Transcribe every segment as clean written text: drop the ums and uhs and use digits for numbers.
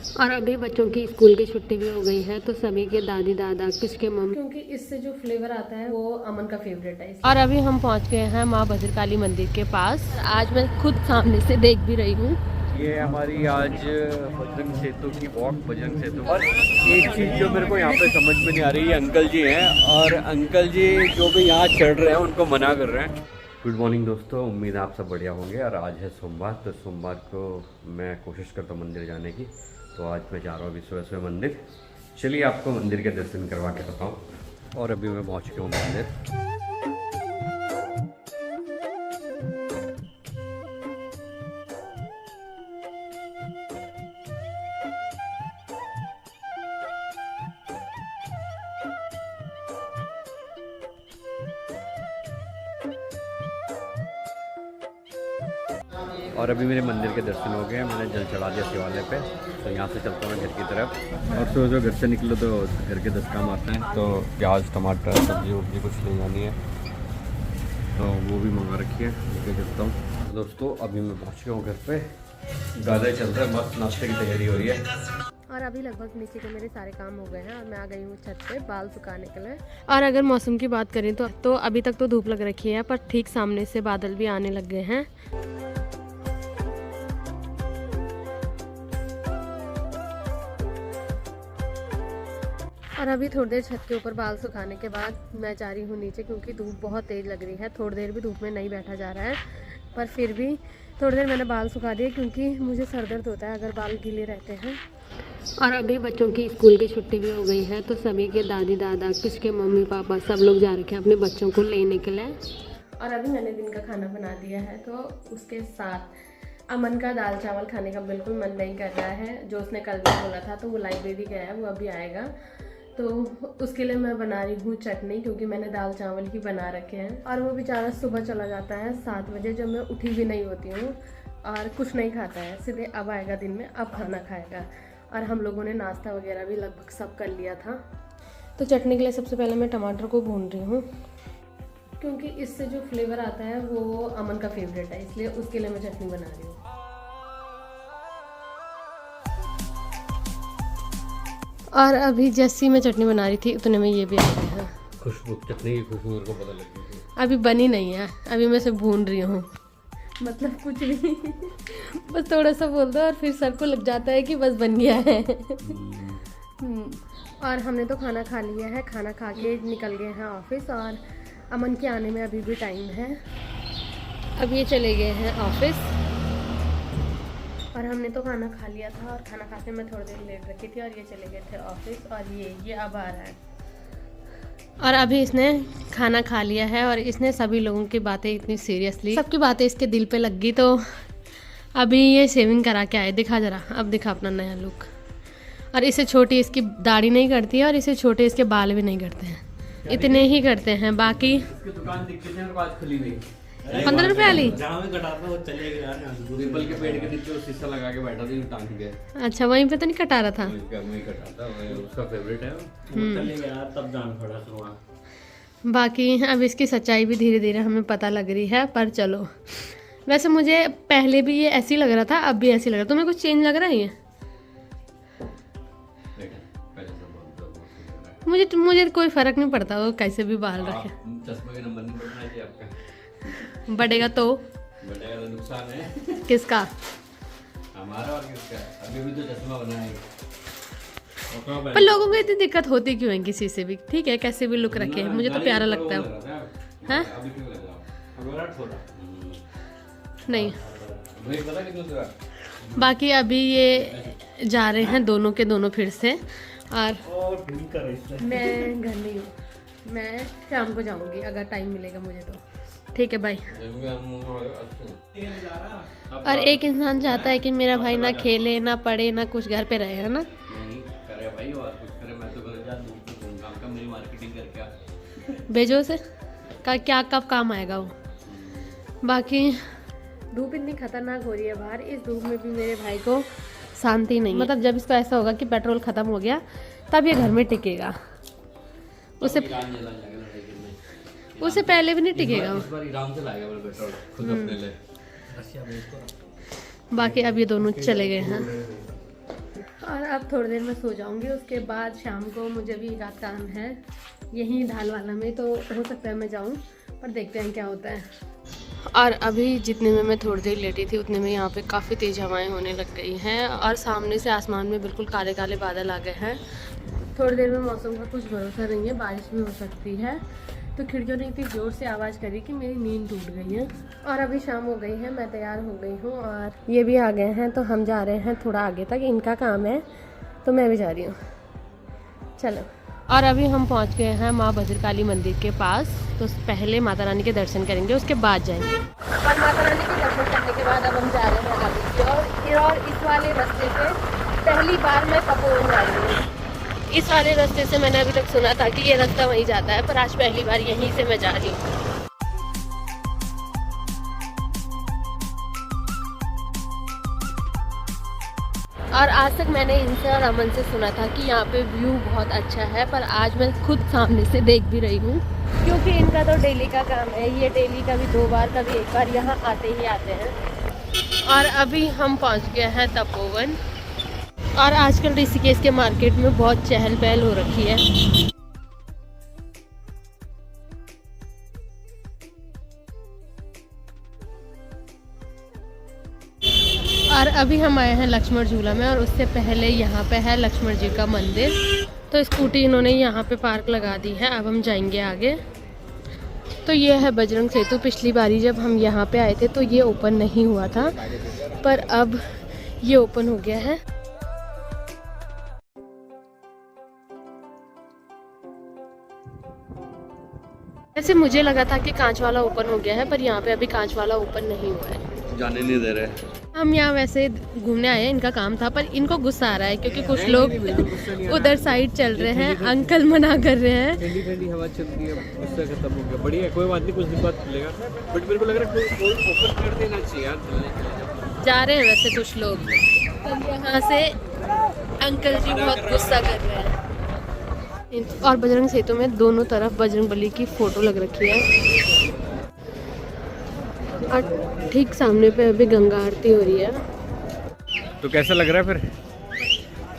और अभी बच्चों की स्कूल की छुट्टी भी हो गई है तो सभी के दादी दादा किसके मम्मी, क्योंकि इससे जो फ्लेवर आता है वो अमन का फेवरेट है। और अभी हम पहुंच गए हैं माँ भद्रकाली मंदिर के पास। आज मैं खुद सामने से देख भी रही हूँ। ये हमारी आज बजरंग सेतु की वॉक, बजरंग सेतु। और एक चीज़ जो मेरे को यहाँ पे समझ में नहीं आ रही है, अंकल जी हैं और अंकल जी जो भी यहाँ चढ़ रहे हैं उनको मना कर रहे हैं। गुड मॉर्निंग दोस्तों, उम्मीद है आप सब बढ़िया होंगे। और आज है सोमवार, तो सोमवार को मैं कोशिश करता हूँ मंदिर जाने की। तो आज मैं जा रहा हूँ अभी सुबह सुबह मंदिर। चलिए आपको मंदिर के दर्शन करवा के बताऊँ। और अभी मैं पहुँच गया हूँ मंदिर। और अभी मेरे मंदिर के दर्शन हो गए, मैंने जल चढ़ा दिया शिवालय पे। तो यहाँ से चलता हूँ घर की तरफ। और सुबह घर से निकलो तो घर के 10 काम आते हैं। तो प्याज, टमाटर, सब्जी वब्जी कुछ ले जानी है तो वो भी मंगा रखी है, लेके चलता हूँ। दोस्तों अभी मैं पहुँच गया हूँ घर पे, गाना चल रहा है, मस्त नाश्ते की तैयारी हो रही है। और अभी लगभग नीचे के मेरे सारे काम हो गए हैं और मैं आ गई हूँ छत पे बाल सुखाने के लिए। और अगर मौसम की बात करें तो अभी तक तो धूप लग रखी है, पर ठीक सामने से बादल भी आने लग गए हैं। और अभी थोड़ी देर छत के ऊपर बाल सुखाने के बाद मैं जा रही हूँ नीचे, क्योंकि धूप बहुत तेज़ लग रही है। थोड़ी देर भी धूप में नहीं बैठा जा रहा है, पर फिर भी थोड़ी देर मैंने बाल सुखा दिए, क्योंकि मुझे सर दर्द होता है अगर बाल गीले रहते हैं। और अभी बच्चों की स्कूल की छुट्टी भी हो गई है तो सभी के दादी दादा, किसके मम्मी पापा, सब लोग जा रखे हैं अपने बच्चों को लेने के लिए। और अभी मैंने दिन का खाना बना दिया है, तो उसके साथ अमन का दाल चावल खाने का बिल्कुल मन नहीं कर रहा है। जो उसने कल भी बोला था, तो वो लाइब्रेरी गया है, वो अभी आएगा। तो उसके लिए मैं बना रही हूँ चटनी, क्योंकि मैंने दाल चावल ही बना रखे हैं। और वो बेचारा सुबह चला जाता है 7 बजे, जब मैं उठी भी नहीं होती हूँ, और कुछ नहीं खाता है, सीधे अब आएगा दिन में, अब खाना खाएगा। और हम लोगों ने नाश्ता वगैरह भी लगभग सब कर लिया था। तो चटनी के लिए सबसे पहले मैं टमाटर को भून रही हूँ, क्योंकि इससे जो फ्लेवर आता है वो अमन का फेवरेट है, इसलिए उसके लिए मैं चटनी बना रही हूँ। और अभी जैसी मैं चटनी बना रही थी उतने में ये भी आ गए हैं। खुशबू, चटनी की खुशबू मेरे को पता लगी थी। अभी बनी नहीं है, अभी मैं सिर्फ भून रही हूँ। मतलब कुछ भी बस थोड़ा सा बोल दो और फिर सर को लग जाता है कि बस बन गया है। और हमने तो खाना खा लिया है, खाना खा के निकल गए हैं ऑफिस। और अमन के आने में अभी भी टाइम है। अब ये चले गए हैं ऑफिस। और हमने तो खाना खा लिया था, और खाना खा के मैं थोड़ी देर लेट रखी थी, और ये चले गए थे ऑफिस। और ये अब आ रहा है। और अभी इसने खाना खा लिया है और इसने सभी लोगों की बातें इतनी सीरियसली, सबकी बातें इसके दिल पे लग गई। तो अभी ये शेविंग करा के आए, दिखा जरा, अब दिखा अपना नया लुक। और इससे छोटी इसकी दाढ़ी नहीं करती है, और इससे छोटे इसके बाल भी नहीं करते हैं, इतने ही करते हैं। बाकी दुकान दिखती है, आज खुली नहीं। 15 रुपये वाली रिपल के पेड़ के नीचे शीशा लगा के बैठा था, टांग के। अच्छा, वहीं पे तो नहीं कटा रहा था। वहीं कटा था, उसका फेवरेट है। तब जान पड़ा शुरुआत। बाकी अब इसकी सच्चाई भी धीरे धीरे हमें पता लग रही है। पर चलो, वैसे मुझे पहले भी ये ऐसी लग रहा था, अब भी ऐसी लग रहा है। तुम्हें कुछ चेंज लग रहा है? ये मुझे कोई फर्क नहीं पड़ता वो कैसे भी बाल रखे। चश्मे का नंबर नहीं बढ़ना चाहिए आपका। बढ़ेगा तो नुकसान है किसका? हमारा और किसका? अभी भी तो चश्मा बना है। पर लोगों को इतनी दिक्कत होती क्यों है किसी से भी? ठीक है, कैसे भी लुक रखे, मुझे तो प्यारा लगता है। हाँ? नहीं। बाकी अभी ये जा रहे हैं दोनों के दोनों फिर से। और मैं घर नहीं हूँ, मैं शाम को जाऊँगी अगर टाइम मिलेगा मुझे तो। ठीक है भाई। और एक इंसान चाहता है कि मेरा भाई ना खेले, ना पढ़े, ना कुछ, घर पे रहे, है ना? नहीं करे भाई, और कुछ करे। मैं तो घर जा दूँ, काम का मेरी मार्केटिंग करके भेजो से क्या कब काम आएगा वो। बाकी धूप इतनी खतरनाक हो रही है बाहर, इस धूप में भी मेरे भाई को शांति नहीं। मतलब जब इसको ऐसा होगा कि पेट्रोल ख़त्म हो गया तब ये घर में टिकेगा, उससे पहले भी नहीं टिकेगा। बाकी अब ये दोनों चले गए हैं। और अब थोड़ी देर में सो जाऊंगी। उसके बाद शाम को मुझे भी एक आध काम है यहीं दाल वाला में, तो हो सकता है मैं जाऊं, पर देखते हैं क्या होता है। और अभी जितने में मैं थोड़ी देर लेटी थी उतने में यहाँ पे काफ़ी तेज़ हवाएं होने लग गई हैं और सामने से आसमान में बिल्कुल काले काले बादल आ गए हैं। थोड़ी देर में मौसम का कुछ भरोसा नहीं है, बारिश भी हो सकती है। तो खिड़कियों ने इतनी ज़ोर से आवाज़ करी कि मेरी नींद टूट गई है। और अभी शाम हो गई है, मैं तैयार हो गई हूँ और ये भी आ गए हैं, तो हम जा रहे हैं थोड़ा आगे तक, इनका काम है तो मैं भी जा रही हूँ। चलो। और अभी हम पहुँच गए हैं माँ भद्रकाली मंदिर के पास, तो पहले माता रानी के दर्शन करेंगे, उसके बाद जाएंगे। और माता रानी के दर्शन करने के बाद अब हम जा रहे हैं आगे की और इस वाले रास्ते से पहली बार मैं तपोवन जा रही हूँ। इस वाले रास्ते से मैंने अभी तक सुना था कि ये रास्ता वहीं जाता है, पर आज पहली बार यहीं से मैं जा रही हूँ। और आज तक मैंने इनसे और अमन से सुना था कि यहाँ पे व्यू बहुत अच्छा है, पर आज मैं खुद सामने से देख भी रही हूँ, क्योंकि इनका तो डेली का काम है। ये डेली कभी 2 बार कभी 1 बार यहाँ आते ही आते हैं। और अभी हम पहुँच गए हैं तपोवन। और आजकल ऋषिकेश के मार्केट में बहुत चहल पहल हो रखी है। और अभी हम आए हैं लक्ष्मण झूला में, और उससे पहले यहाँ पे है लक्ष्मण जी का मंदिर। तो स्कूटी इन्होंने यहाँ पे पार्क लगा दी है। अब हम जाएंगे आगे। तो ये है बजरंग सेतु। पिछली बारी जब हम यहाँ पे आए थे तो ये ओपन नहीं हुआ था, पर अब ये ओपन हो गया है। वैसे मुझे लगा था कि कांच वाला ओपन हो गया है, पर यहाँ पे अभी कांच वाला ओपन नहीं हुआ है, जाने नहीं दे रहे। हम यहाँ वैसे घूमने आए हैं, इनका काम था, पर इनको गुस्सा आ रहा है क्योंकि कुछ लोग उधर साइड चल रहे हैं, अंकल मना कर रहे हैं। ठंडी ठंडी हवा चल रही है, गुस्सा खत्म हो गया। बढ़िया, कोई बात नहीं, कुछ दिन बाद खुलेगा, बट मेरे को लग रहा है कोई ओपन कर देना चाहिए यार। जा रहे हैं वैसे कुछ लोग, तो यहाँ से अंकल जी बहुत गुस्सा कर रहे हैं। और बजरंग सेतु में दोनों तरफ बजरंगबली की फोटो लग रखी है, और ठीक सामने पे अभी गंगा आरती हो रही है। तो कैसा लग रहा है फिर?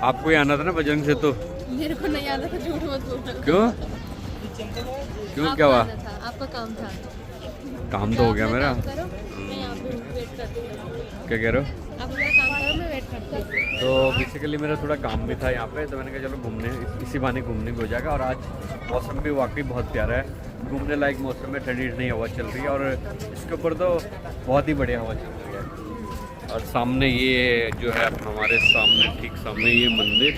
आपको ही आना था ना बजरंग सेतु? मेरे को नहीं आना था, झूठ मत बोलना। क्यों? क्या हुआ? आपका काम था। काम तो हो गया मेरा। मैं यहाँ पे वेट करती हूँ। क्या कह रहे हो? आप अपना काम करो, मैं वेट करती हूँ। तो बेसिकली मेरा थोड़ा काम भी था यहाँ पे, तो मैंने कहा चलो घूमने, इसी बहाने घूमने भी हो जाएगा। और आज मौसम भी वाकई बहुत प्यारा है, घूमने लायक मौसम में, ठंडी ठंडी हवा चल रही है, और इसके ऊपर तो बहुत ही बढ़िया हवा चल रही है। और सामने ये जो है हमारे सामने, ठीक सामने ये मंदिर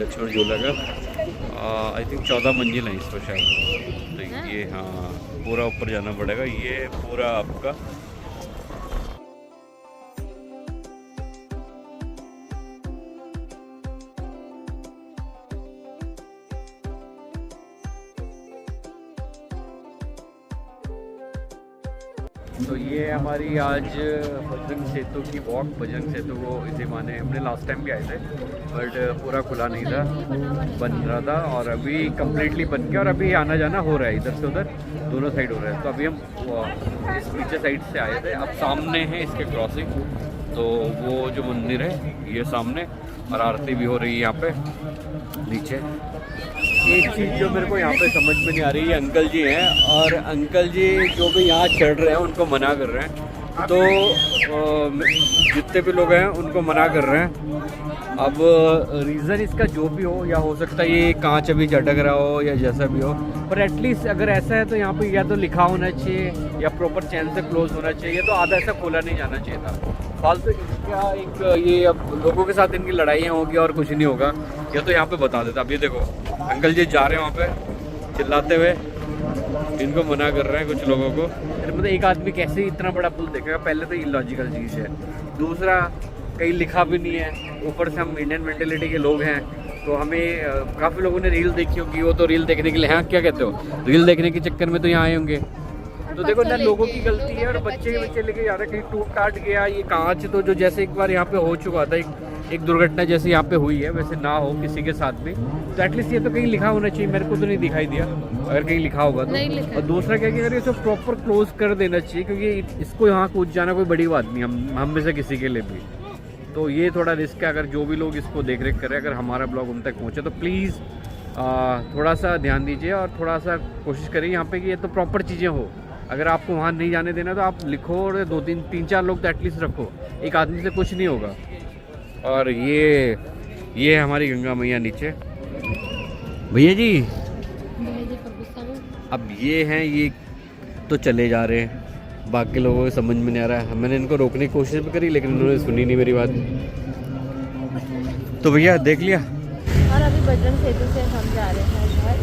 लक्ष्मण झूला का, आई थिंक 14 मंजिल है इसको शायद। तो ये हाँ, पूरा ऊपर जाना पड़ेगा, ये पूरा आपका तो ये हमारी आज बजरंग सेतु की वॉक। बजरंग सेतु को इसी माने हमने लास्ट टाइम भी आए थे, बट पूरा खुला नहीं था, बन रहा था, और अभी कम्प्लीटली बन गया। और अभी आना जाना हो रहा है, इधर से उधर दोनों साइड हो रहा है। तो अभी हम इस पीछे साइड से आए थे, अब सामने है इसके क्रॉसिंग, तो वो जो मंदिर है ये सामने, और आरती भी हो रही है यहाँ पे नीचे। एक चीज़ जो मेरे को यहाँ पे समझ में नहीं आ रही है, अंकल जी हैं, और अंकल जी जो भी यहाँ चढ़ रहे हैं उनको मना कर रहे हैं। तो जितने भी लोग हैं उनको मना कर रहे हैं। अब रीज़न इसका जो भी हो, या हो सकता है ये कांच अभी झटक रहा हो या जैसा भी हो, पर एटलीस्ट अगर ऐसा है तो यहाँ पे या तो लिखा होना चाहिए या प्रॉपर चैन से क्लोज होना चाहिए, तो आधा ऐसा खोला नहीं जाना चाहिए था फालतू। क्या एक ये अब लोगों के साथ इनकी लड़ाइयाँ होगी और कुछ नहीं होगा, या तो यहाँ पे बता देता। अब ये देखो अंकल जी जा रहे हैं वहाँ पे चिल्लाते हुए, इनको मना कर रहे हैं कुछ लोगों को। मतलब एक आदमी कैसे इतना बड़ा पुल देखेगा? पहले तो इलॉजिकल चीज़ है, दूसरा कहीं लिखा भी नहीं है, ऊपर से हम इंडियन मेंटेलिटी के लोग हैं, तो हमें काफ़ी लोगों ने रील देखी होगी, वो तो रील देखने के लिए, हाँ क्या कहते हो, रील देखने के चक्कर में तो यहाँ आए होंगे। तो देखो ना, लोगों की गलती है, और बच्चे लेके जा रहे हैं, कहीं टूट टाट गया ये कांच, तो जो जैसे एक बार यहाँ पे हो चुका था, एक दुर्घटना जैसे यहाँ पे हुई है, वैसे ना हो किसी के साथ भी। तो एटलीस्ट ये तो कहीं लिखा होना चाहिए, मेरे को तो नहीं दिखाई दिया, अगर कहीं लिखा होगा तो। और दूसरा क्या कि अगर इसको प्रॉपर क्लोज कर देना चाहिए, क्योंकि इसको यहाँ कूद जाना कोई बड़ी बात नहीं, हम में से किसी के लिए भी। तो ये थोड़ा रिस्क है। अगर जो भी लोग इसको देख रेख कर रहे हैं, अगर हमारा ब्लॉग उन तक पहुँचे तो प्लीज़ थोड़ा सा ध्यान दीजिए और थोड़ा सा कोशिश करिए यहाँ पे कि ये तो प्रॉपर चीज़ें हो। अगर आपको वहाँ नहीं जाने देना तो आप लिखो और 2-3-4 लोग तो एटलीस्ट रखो, एक आदमी से कुछ नहीं होगा। और ये है हमारी गंगा मैया नीचे। भैया जी अब ये हैं, ये तो चले जा रहे हैं, बाकी लोगों को समझ में नहीं आ रहा है। मैंने इनको रोकने की कोशिश भी करी लेकिन उन्होंने सुनी नहीं मेरी बात। तो भैया देख लिया। और अभी बजरंग सेतु से हम जा रहे हैं घर।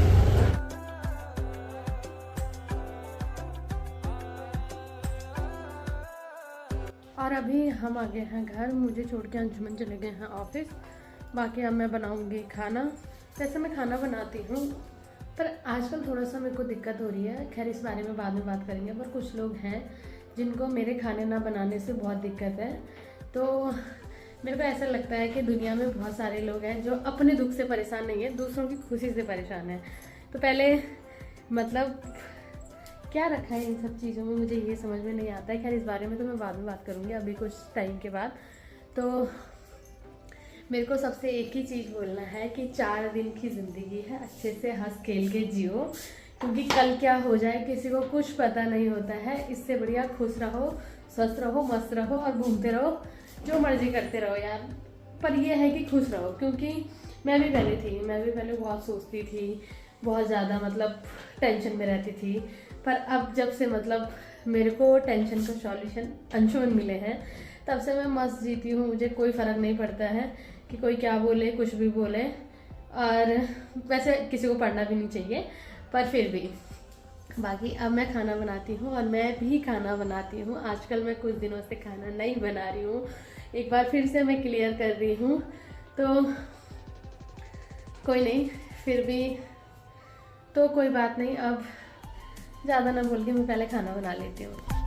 और अभी हम आ गए हैं घर। मुझे छोड़ के अंजुमन चले गए हैं ऑफिस। बाकी अब मैं बनाऊंगी खाना। वैसे मैं खाना बनाती हूँ पर आजकल थोड़ा सा मेरे को दिक्कत हो रही है। खैर इस बारे में बाद में बात करेंगे। पर कुछ लोग हैं जिनको मेरे खाने ना बनाने से बहुत दिक्कत है। तो मेरे को ऐसा लगता है कि दुनिया में बहुत सारे लोग हैं जो अपने दुख से परेशान नहीं है, दूसरों की खुशी से परेशान है। तो पहले मतलब क्या रखा है इन सब चीज़ों में, मुझे ये समझ में नहीं आता है। खैर इस बारे में तो मैं बाद में बात करूँगी, अभी कुछ टाइम के बाद। तो मेरे को सबसे एक ही चीज़ बोलना है कि 4 दिन की ज़िंदगी है, अच्छे से हंस खेल के जियो, क्योंकि कल क्या हो जाए किसी को कुछ पता नहीं होता है। इससे बढ़िया खुश रहो, स्वस्थ रहो, मस्त रहो और घूमते रहो, जो मर्जी करते रहो यार। पर यह है कि खुश रहो, क्योंकि मैं भी पहले बहुत सोचती थी, बहुत ज़्यादा मतलब टेंशन में रहती थी। पर अब जब से मतलब मेरे को टेंशन का सॉल्यूशन अंशुमन मिले हैं, तब से मैं मस्त जीती हूँ। मुझे कोई फ़र्क नहीं पड़ता है कि कोई क्या बोले, कुछ भी बोले। और वैसे किसी को पढ़ना भी नहीं चाहिए, पर फिर भी बाकी अब मैं खाना बनाती हूँ और मैं भी खाना बनाती हूँ। आजकल मैं कुछ दिनों से खाना नहीं बना रही हूँ, एक बार फिर से मैं क्लियर कर रही हूँ। तो कोई नहीं, फिर भी तो कोई बात नहीं। अब ज़्यादा ना बोल के मैं पहले खाना बना लेती हूँ।